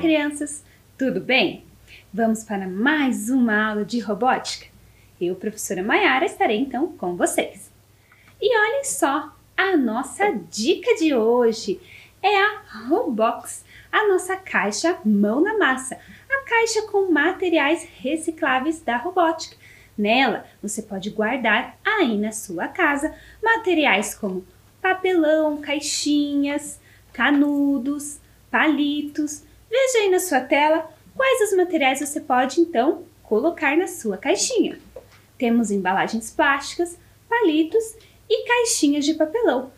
crianças! Tudo bem? Vamos para mais uma aula de robótica? Eu, professora Maiara, estarei então com vocês. E olhem só, a nossa dica de hoje é a Robox, a nossa caixa mão na massa, a caixa com materiais recicláveis da robótica. Nela, você pode guardar aí na sua casa materiais como papelão, caixinhas, canudos, palitos. Veja aí na sua tela quais os materiais você pode então colocar na sua caixinha. Temos embalagens plásticas, palitos e caixinhas de papelão.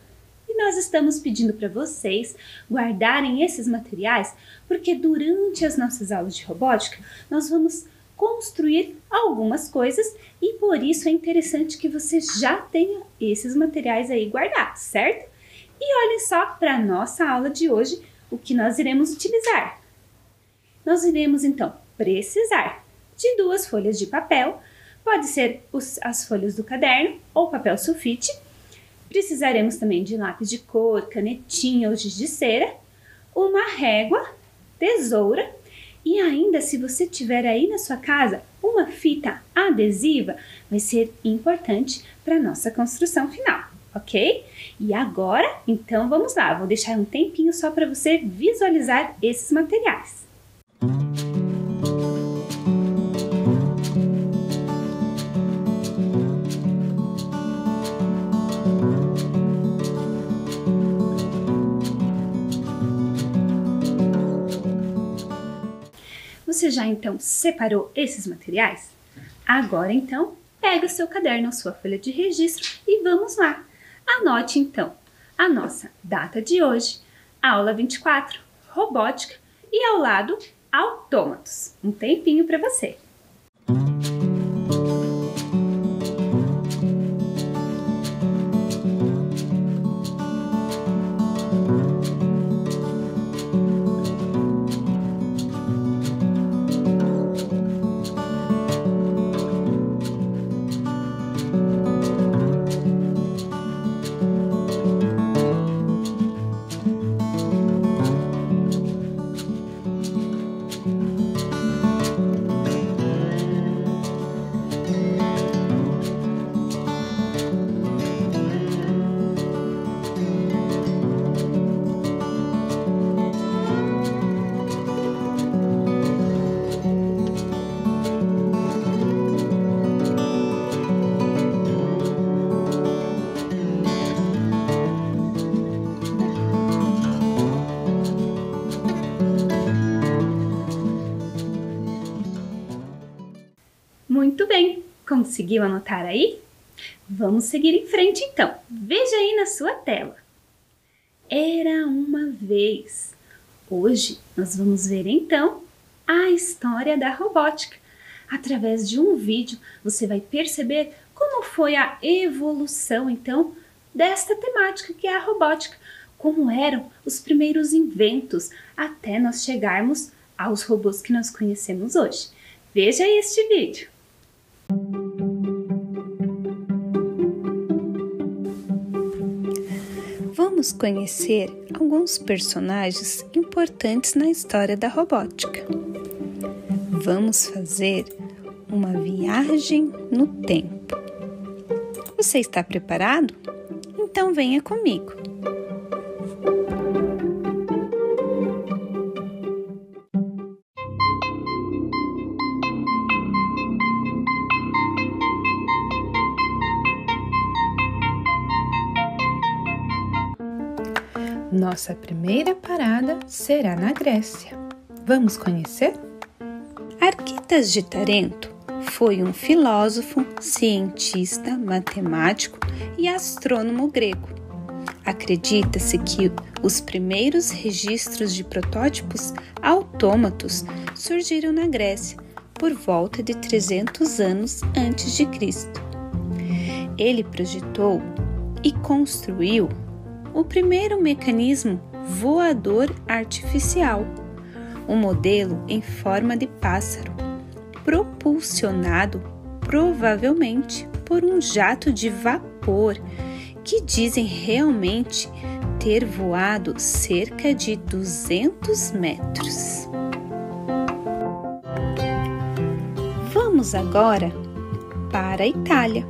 E nós estamos pedindo para vocês guardarem esses materiais porque durante as nossas aulas de robótica nós vamos construir algumas coisas e por isso é interessante que você já tenha esses materiais aí guardados, certo? E olhem só para a nossa aula de hoje o que nós iremos utilizar. Nós iremos então precisar de 2 folhas de papel, pode ser as folhas do caderno ou papel sulfite. Precisaremos também de lápis de cor, canetinha ou giz de cera, uma régua, tesoura e ainda, se você tiver aí na sua casa uma fita adesiva, vai ser importante para a nossa construção final, ok? E agora, então vamos lá, vou deixar um tempinho só para você visualizar esses materiais. Você já então separou esses materiais? Agora então, pega o seu caderno, a sua folha de registro e vamos lá. Anote então a nossa data de hoje, aula 24, robótica e ao lado, autômatos. Um tempinho para você. Muito bem, conseguiu anotar aí? Vamos seguir em frente então. Veja aí na sua tela. Era uma vez. Hoje nós vamos ver então a história da robótica. Através de um vídeo você vai perceber como foi a evolução então desta temática que é a robótica. Como eram os primeiros inventos até nós chegarmos aos robôs que nós conhecemos hoje. Veja aí este vídeo. Vamos conhecer alguns personagens importantes na história da robótica. Vamos fazer uma viagem no tempo. Você está preparado? Então venha comigo. Nossa primeira parada será na Grécia. Vamos conhecer? Arquitas de Tarento foi um filósofo, cientista, matemático e astrônomo grego. Acredita-se que os primeiros registros de protótipos autômatos surgiram na Grécia por volta de 300 anos antes de Cristo. Ele projetou e construiu o primeiro mecanismo voador artificial, um modelo em forma de pássaro, propulsionado provavelmente por um jato de vapor que dizem realmente ter voado cerca de 200 metros. Vamos agora para a Itália,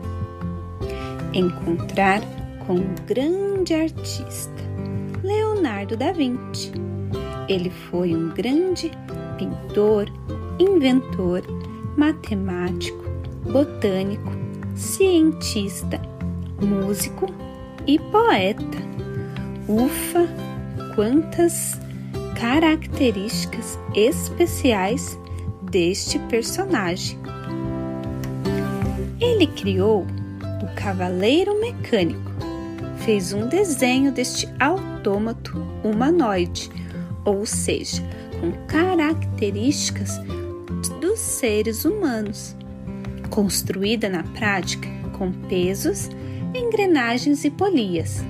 encontrar com um grande artista, Leonardo da Vinci. Ele foi um grande pintor, inventor, matemático, botânico, cientista, músico e poeta. Ufa, quantas características especiais deste personagem! Ele criou o cavaleiro mecânico, fez um desenho deste autômato humanoide, ou seja, com características dos seres humanos, construída na prática com pesos, engrenagens e polias.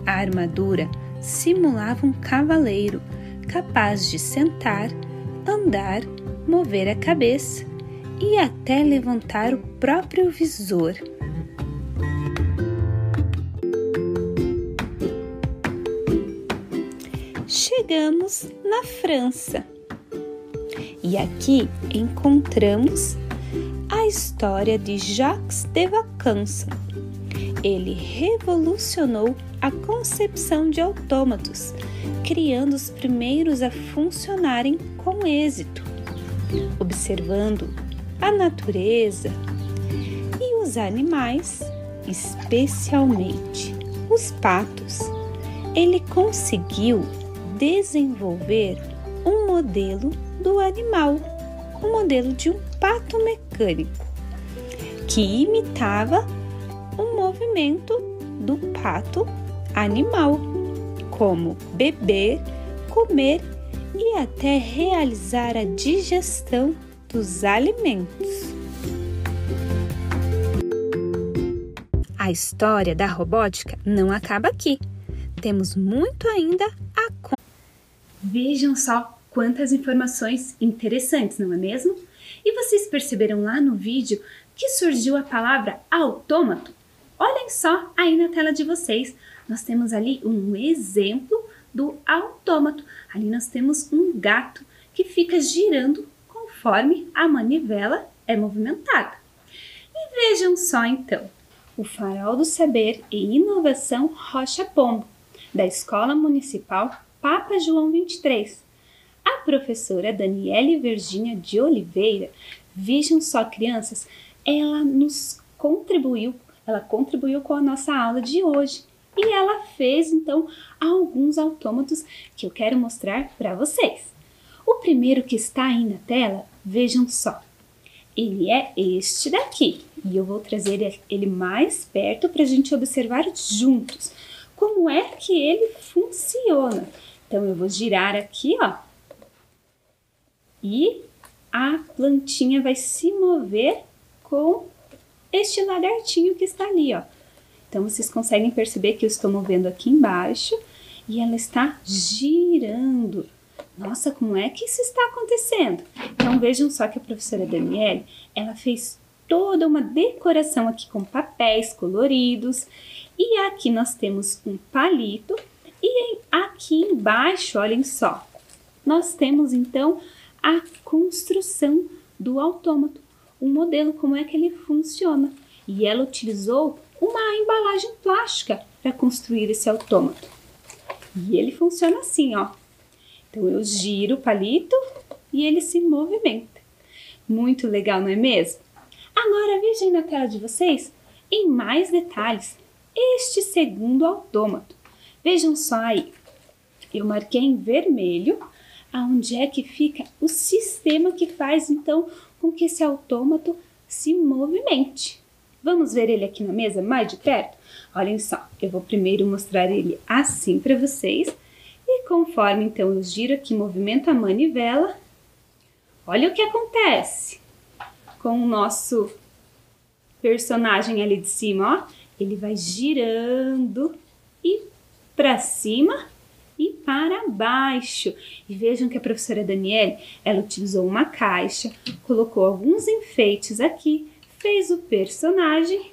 A armadura simulava um cavaleiro capaz de sentar, andar, mover a cabeça e até levantar o próprio visor. Chegamos na França e aqui encontramos a história de Jacques de Vaucanson. Ele revolucionou a concepção de autômatos, criando os primeiros a funcionarem com êxito, observando a natureza e os animais, especialmente os patos. Ele conseguiu desenvolver um modelo do animal, um modelo de um pato mecânico, que imitava o movimento do pato animal, como beber, comer e até realizar a digestão dos alimentos. A história da robótica não acaba aqui. Temos muito ainda a contar. Vejam só quantas informações interessantes, não é mesmo? E vocês perceberam lá no vídeo que surgiu a palavra autômato? Olhem só aí na tela de vocês. Nós temos ali um exemplo do autômato. Ali nós temos um gato que fica girando conforme a manivela é movimentada. E vejam só então, o Farol do Saber e Inovação Rocha Pombo, da Escola Municipal Papa João 23. A professora Daniele Virgínia de Oliveira, vejam só crianças, ela contribuiu com a nossa aula de hoje. E ela fez, então, alguns autômatos que eu quero mostrar para vocês. O primeiro que está aí na tela, vejam só. Ele é este daqui. E eu vou trazer ele mais perto para a gente observar juntos como é que ele funciona. Então, eu vou girar aqui, ó. E a plantinha vai se mover com este lagartinho que está ali, ó. Então, vocês conseguem perceber que eu estou movendo aqui embaixo e ela está girando. Nossa, como é que isso está acontecendo? Então, vejam só que a professora Daniele, ela fez toda uma decoração aqui com papéis coloridos. E aqui nós temos um palito. E aqui embaixo, olhem só, nós temos então a construção do autômato. O modelo, como é que ele funciona. E ela utilizou uma embalagem plástica para construir esse autômato. E ele funciona assim, ó. Então, eu giro o palito e ele se movimenta. Muito legal, não é mesmo? Agora, vejam na tela de vocês, em mais detalhes, este segundo autômato. Vejam só aí. Eu marquei em vermelho aonde é que fica o sistema que faz, então, com que esse autômato se movimente. Vamos ver ele aqui na mesa mais de perto? Olhem só, eu vou primeiro mostrar ele assim para vocês. E conforme, então, eu giro aqui, movimento a manivela, olha o que acontece com o nosso personagem ali de cima, ó. Ele vai girando e para cima e para baixo. E vejam que a professora Daniele, ela utilizou uma caixa, colocou alguns enfeites aqui, fez o personagem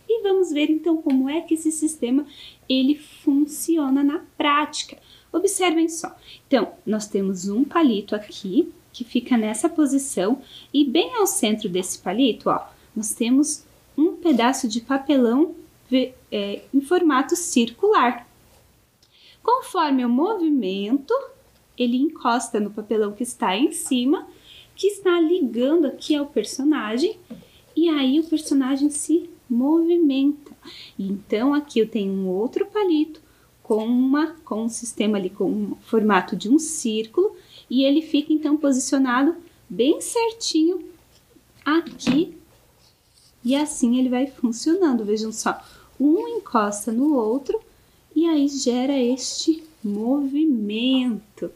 e vamos ver então como é que esse sistema ele funciona na prática. Observem só. Então, nós temos um palito aqui que fica nessa posição e bem ao centro desse palito, ó, nós temos um pedaço de papelão em formato circular. Conforme eu movimento, ele encosta no papelão que está em cima, que está ligando aqui ao personagem, e aí o personagem se movimenta. Então aqui eu tenho um outro palito com um sistema ali com um formato de um círculo, e ele fica então posicionado bem certinho aqui, e assim ele vai funcionando. Vejam só, um encosta no outro e aí gera este movimento.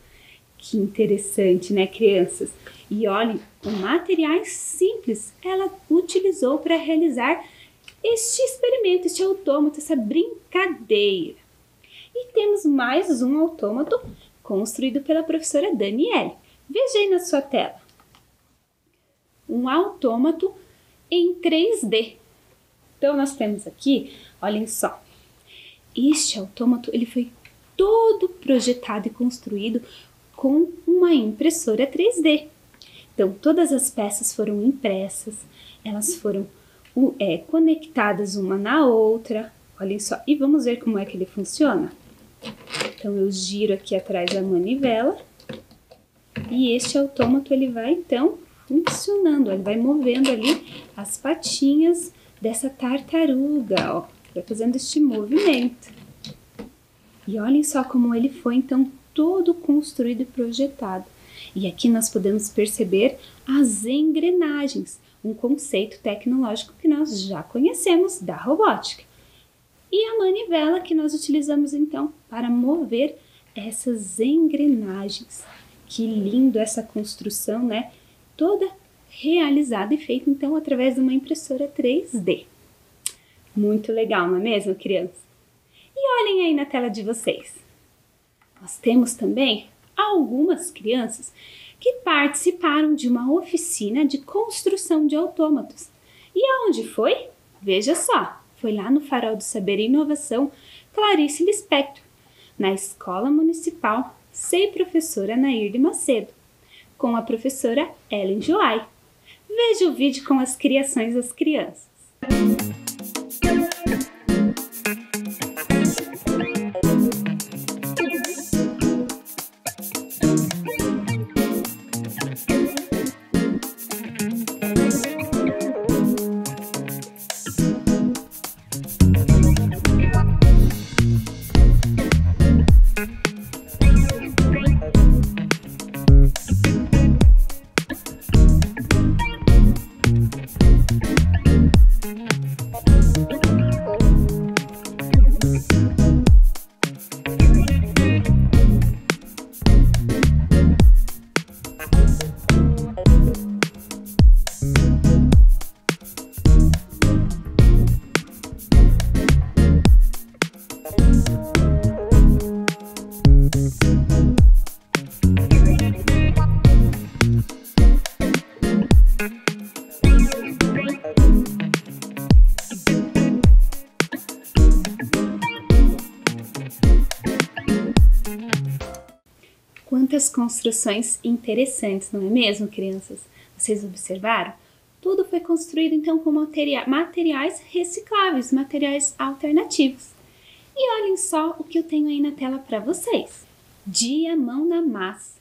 Que interessante, né, crianças? E olhem, com materiais simples ela utilizou para realizar este experimento, este autômato, essa brincadeira. E temos mais um autômato construído pela professora Daniele. Veja aí na sua tela. Um autômato em 3D. Então nós temos aqui, olhem só, este autômato ele foi todo projetado e construído com uma impressora 3D. Então todas as peças foram impressas, elas foram conectadas uma na outra, olhem só, e vamos ver como é que ele funciona. Então eu giro aqui atrás da manivela e este autômato ele vai então funcionando, ele vai movendo ali as patinhas dessa tartaruga, ó, vai fazendo este movimento. E olhem só como ele foi então todo construído e projetado. E aqui nós podemos perceber as engrenagens, um conceito tecnológico que nós já conhecemos da robótica. E a manivela que nós utilizamos então para mover essas engrenagens. Que lindo essa construção, né? Toda realizada e feita então através de uma impressora 3D. Muito legal, não é mesmo, crianças? E olhem aí na tela de vocês. Nós temos também algumas crianças que participaram de uma oficina de construção de autômatos. E aonde foi? Veja só, foi lá no Farol do Saber e Inovação Clarice Lispector, na Escola Municipal Sei Professora Nair de Macedo, com a professora Ellen Joai. Veja o vídeo com as criações das crianças. Quantas construções interessantes, não é mesmo, crianças? Vocês observaram? Tudo foi construído então com materiais recicláveis, materiais alternativos. E olhem só o que eu tenho aí na tela para vocês. Dia Mão na Massa.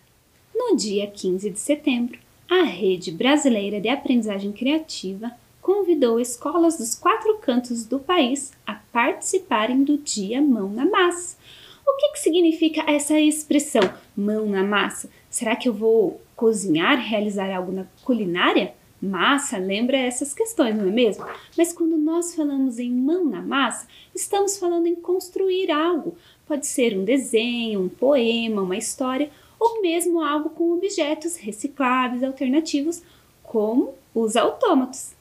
No dia 15 de setembro, a Rede Brasileira de Aprendizagem Criativa convidou escolas dos 4 cantos do país a participarem do Dia Mão na Massa. O que significa essa expressão, mão na massa? Será que eu vou cozinhar, realizar algo na culinária? Massa lembra essas questões, não é mesmo? Mas quando nós falamos em mão na massa, estamos falando em construir algo. Pode ser um desenho, um poema, uma história, ou mesmo algo com objetos recicláveis, alternativos, como os autômatos.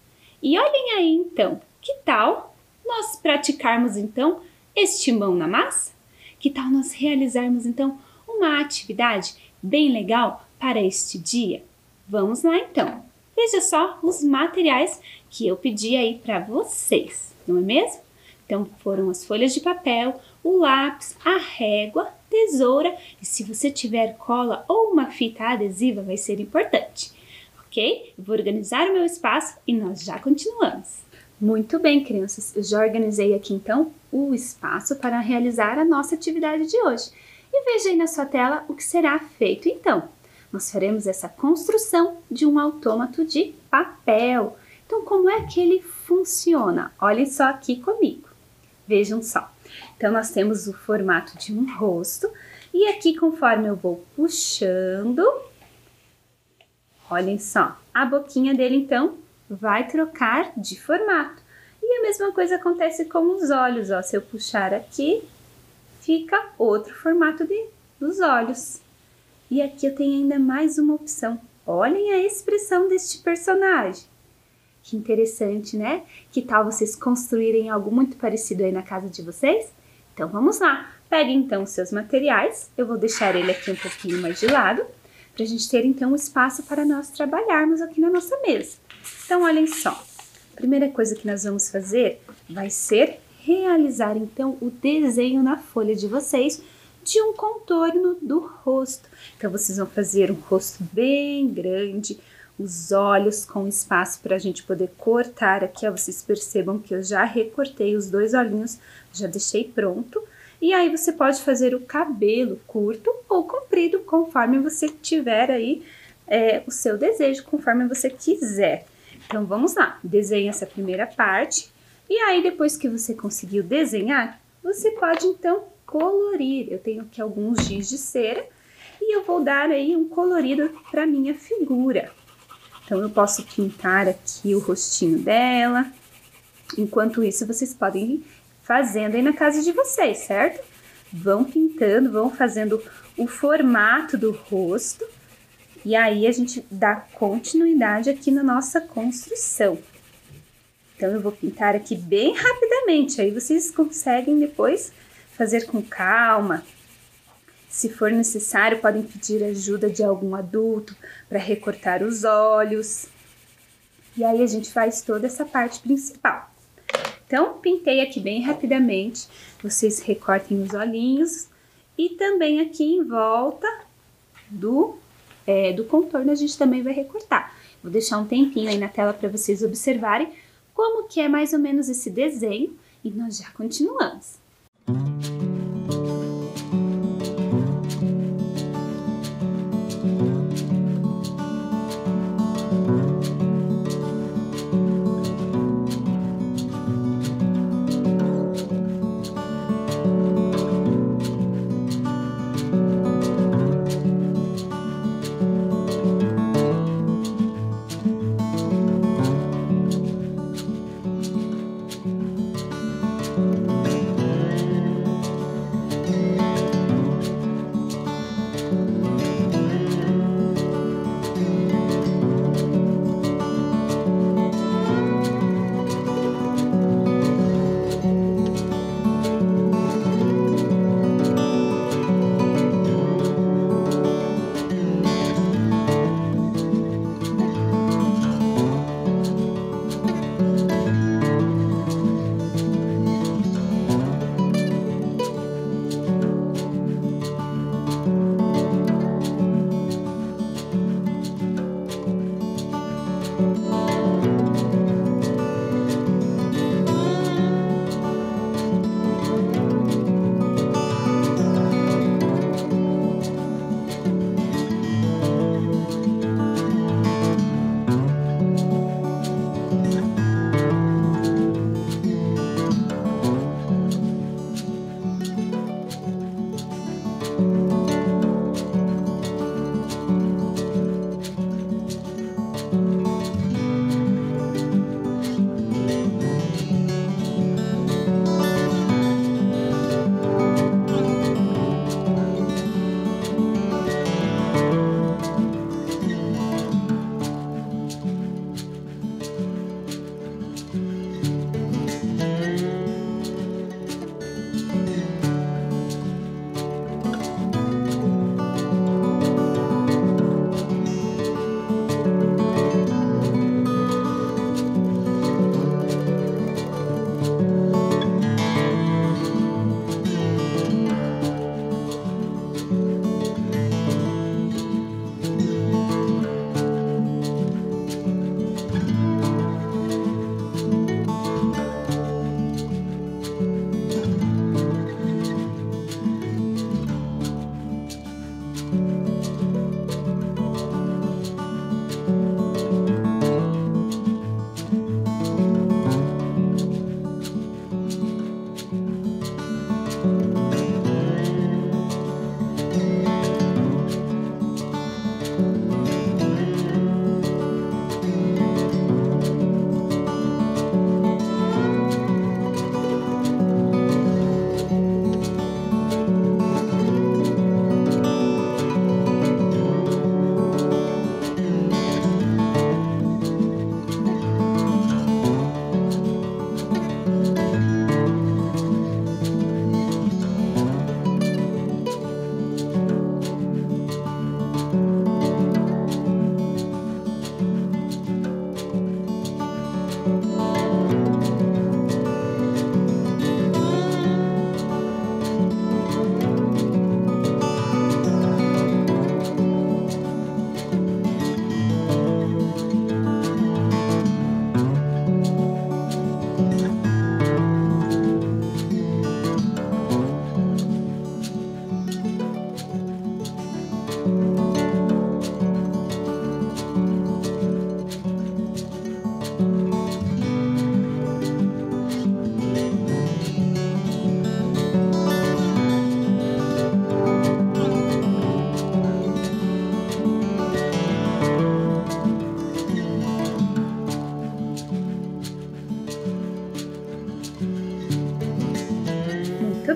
E olhem aí então, que tal nós praticarmos então este mão na massa? Que tal nós realizarmos então uma atividade bem legal para este dia? Vamos lá então. Veja só os materiais que eu pedi aí para vocês, não é mesmo? Então foram as folhas de papel, o lápis, a régua, tesoura e se você tiver cola ou uma fita adesiva vai ser importante, ok? Eu vou organizar o meu espaço e nós já continuamos. Muito bem, crianças, eu já organizei aqui então o espaço para realizar a nossa atividade de hoje. E veja aí na sua tela o que será feito então. Nós faremos essa construção de um autômato de papel. Então, como é que ele funciona? Olhem só aqui comigo. Vejam só. Então, nós temos o formato de um rosto e aqui, conforme eu vou puxando, olhem só, a boquinha dele então vai trocar de formato. E a mesma coisa acontece com os olhos, ó. Se eu puxar aqui, fica outro formato dos olhos. E aqui eu tenho ainda mais uma opção. Olhem a expressão deste personagem. Que interessante, né? Que tal vocês construírem algo muito parecido aí na casa de vocês? Então vamos lá. Peguem então os seus materiais. Eu vou deixar ele aqui um pouquinho mais de lado, para a gente ter então um espaço para nós trabalharmos aqui na nossa mesa. Então olhem só. A primeira coisa que nós vamos fazer vai ser realizar então o desenho na folha de vocês de um contorno do rosto. Então vocês vão fazer um rosto bem grande, os olhos com espaço para a gente poder cortar aqui, ó, vocês percebam que eu já recortei os dois olhinhos, já deixei pronto. E aí você pode fazer o cabelo curto ou comprido, conforme você tiver aí o seu desejo, conforme você quiser. Então vamos lá, desenhe essa primeira parte e aí depois que você conseguiu desenhar, você pode então colorir. Eu tenho aqui alguns giz de cera e eu vou dar aí um colorido para minha figura. Então, eu posso pintar aqui o rostinho dela. Enquanto isso, vocês podem ir fazendo aí na casa de vocês, certo? Vão pintando, vão fazendo o formato do rosto. E aí, a gente dá continuidade aqui na nossa construção. Então, eu vou pintar aqui bem rapidamente. Aí, vocês conseguem depois fazer com calma. Se for necessário, podem pedir ajuda de algum adulto para recortar os olhos. E aí a gente faz toda essa parte principal. Então, pintei aqui bem rapidamente. Vocês recortem os olhinhos. E também aqui em volta do contorno a gente também vai recortar. Vou deixar um tempinho aí na tela para vocês observarem como que é mais ou menos esse desenho. E nós já continuamos.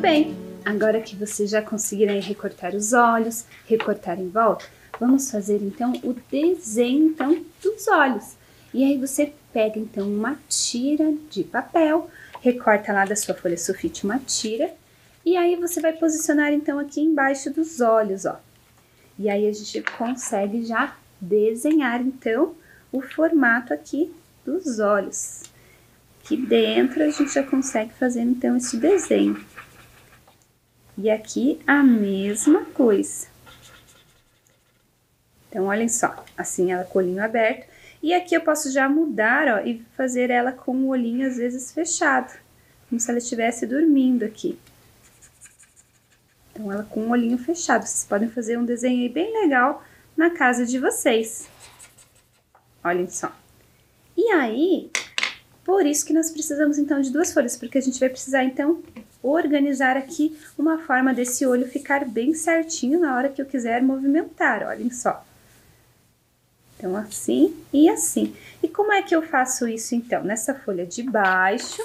bem, agora que vocês já conseguiram recortar os olhos, recortar em volta, vamos fazer então o desenho então dos olhos. E aí você pega então uma tira de papel, recorta lá da sua folha sulfite uma tira, e aí você vai posicionar então aqui embaixo dos olhos, ó. E aí a gente consegue já desenhar então o formato aqui dos olhos. Aqui dentro a gente já consegue fazer então esse desenho. E aqui a mesma coisa. Então, olhem só, assim ela com o olhinho aberto. E aqui eu posso já mudar, ó, e fazer ela com o olhinho às vezes fechado. Como se ela estivesse dormindo aqui. Então, ela com o olhinho fechado. Vocês podem fazer um desenho aí bem legal na casa de vocês. Olhem só. E aí, por isso que nós precisamos então de duas folhas, porque a gente vai precisar então organizar aqui uma forma desse olho ficar bem certinho na hora que eu quiser movimentar, olhem só. Então, assim e assim. E como é que eu faço isso então? Nessa folha de baixo,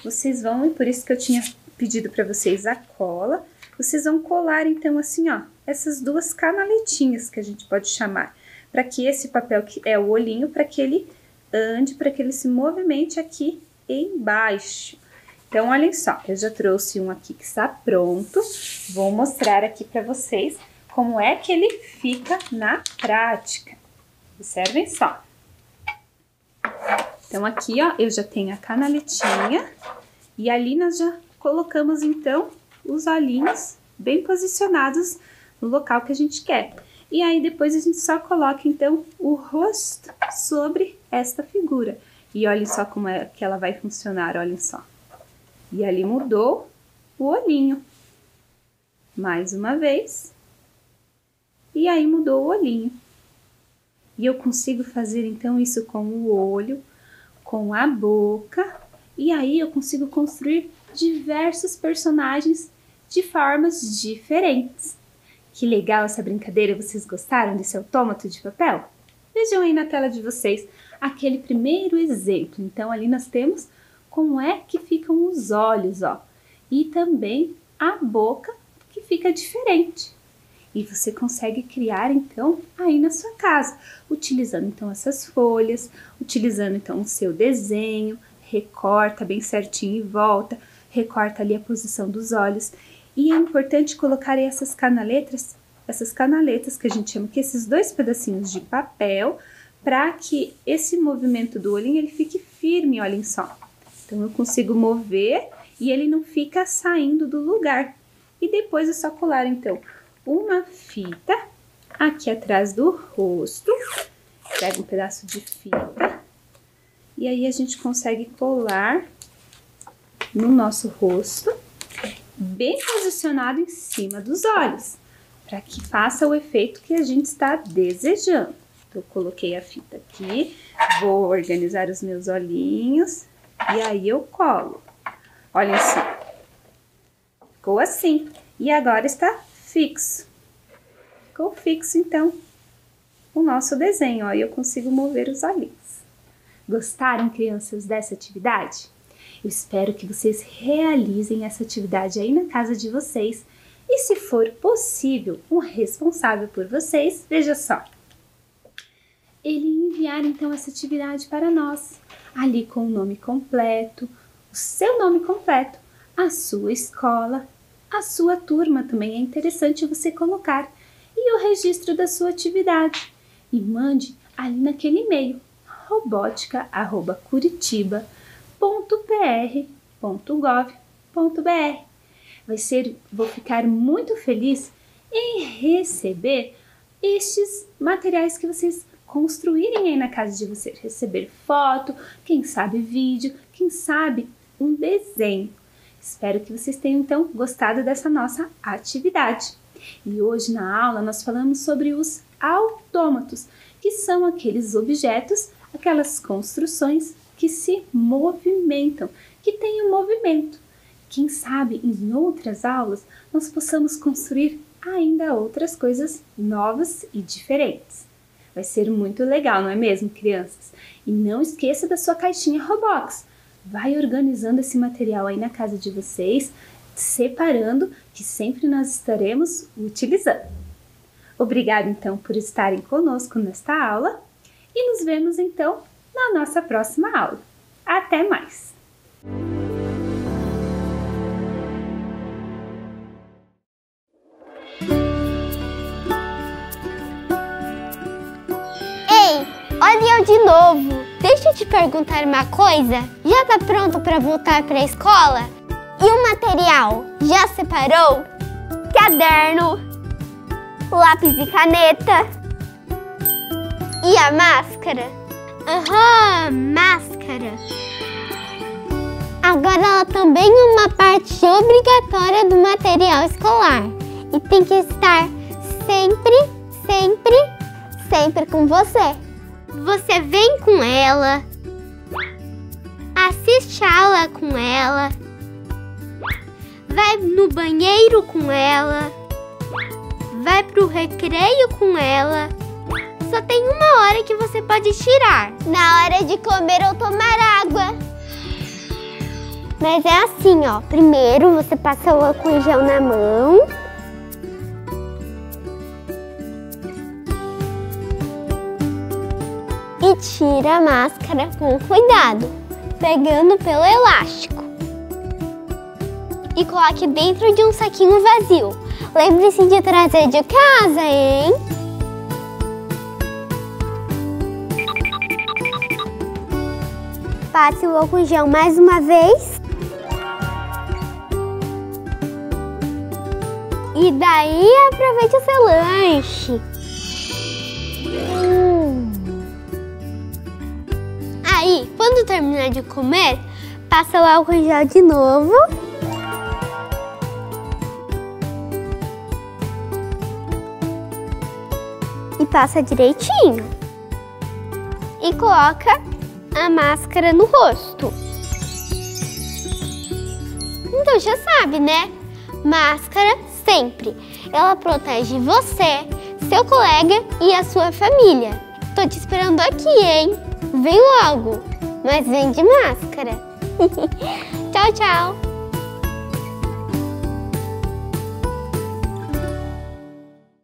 vocês vão, e por isso que eu tinha pedido para vocês a cola, vocês vão colar então assim, ó, essas duas canaletinhas que a gente pode chamar, para que esse papel que é o olhinho, para que ele ande, para que ele se movimente aqui embaixo. Então, olhem só, eu já trouxe um aqui que está pronto, vou mostrar aqui para vocês como é que ele fica na prática. Observem só. Então, aqui, ó, eu já tenho a canaletinha e ali nós já colocamos, então, os olhinhos bem posicionados no local que a gente quer. E aí, depois a gente só coloca, então, o rosto sobre esta figura. E olhem só como é que ela vai funcionar, olhem só. E ali mudou o olhinho. Mais uma vez. E aí mudou o olhinho. E eu consigo fazer então isso com o olho, com a boca. E aí eu consigo construir diversos personagens de formas diferentes. Que legal essa brincadeira, vocês gostaram desse autômato de papel? Vejam aí na tela de vocês aquele primeiro exemplo. Então ali nós temos como é que ficam os olhos, ó. E também a boca, que fica diferente. E você consegue criar, então, aí na sua casa. Utilizando, então, essas folhas, utilizando, então, o seu desenho. Recorta bem certinho e volta. Recorta ali a posição dos olhos. E é importante colocar aí essas canaletas que a gente chama que esses dois pedacinhos de papel, para que esse movimento do olhinho, ele fique firme, olhem só. Então, eu consigo mover e ele não fica saindo do lugar. E depois é só colar, então, uma fita aqui atrás do rosto. Pega um pedaço de fita. E aí, a gente consegue colar no nosso rosto, bem posicionado em cima dos olhos, para que faça o efeito que a gente está desejando. Então, eu coloquei a fita aqui, vou organizar os meus olhinhos. E aí eu colo. Olha só. Ficou assim. E agora está fixo. Ficou fixo, então, o nosso desenho. Ó, e eu consigo mover os olhinhos. Gostaram, crianças, dessa atividade? Eu espero que vocês realizem essa atividade aí na casa de vocês. E se for possível, um responsável por vocês, veja só. Ele enviar, então, essa atividade para nós. Ali com o nome completo, o seu nome completo, a sua escola, a sua turma também é interessante você colocar, e o registro da sua atividade. E mande ali naquele e-mail, robotica@curitiba.pr.gov.br. Vou ficar muito feliz em receber estes materiais que vocês construírem aí na casa de vocês, receber foto, quem sabe vídeo, quem sabe um desenho. Espero que vocês tenham então gostado dessa nossa atividade. E hoje na aula nós falamos sobre os autômatos, que são aqueles objetos, aquelas construções que se movimentam, que têm um movimento. Quem sabe em outras aulas nós possamos construir ainda outras coisas novas e diferentes. Vai ser muito legal, não é mesmo, crianças? E não esqueça da sua caixinha Roblox. Vai organizando esse material aí na casa de vocês, separando, que sempre nós estaremos utilizando. Obrigada, então, por estarem conosco nesta aula e nos vemos, então, na nossa próxima aula. Até mais! Ei, olha eu de novo! Deixa eu te perguntar uma coisa. Já tá pronto para voltar para a escola? E o material? Já separou? Caderno, lápis e caneta e a máscara? Aham, máscara. Agora ela também é uma parte obrigatória do material escolar e tem que estar sempre com você. Você vem com ela, assiste a aula com ela, vai no banheiro com ela, vai pro recreio com ela. Só tem uma hora que você pode tirar. Na hora de comer ou tomar água. Mas é assim, ó. Primeiro você passa o álcool em gel na mão. E tira a máscara com cuidado, pegando pelo elástico. E coloque dentro de um saquinho vazio. Lembre-se de trazer de casa, hein? Passe o álcool em gel mais uma vez. E daí aproveite o seu lanche. Aí, quando terminar de comer, passa o álcool em gel de novo. E passa direitinho. E coloca a máscara no rosto. Então já sabe, né? Máscara sempre. Ela protege você, seu colega e a sua família. Tô te esperando aqui, hein? Vem logo, mas vem de máscara. Tchau, tchau.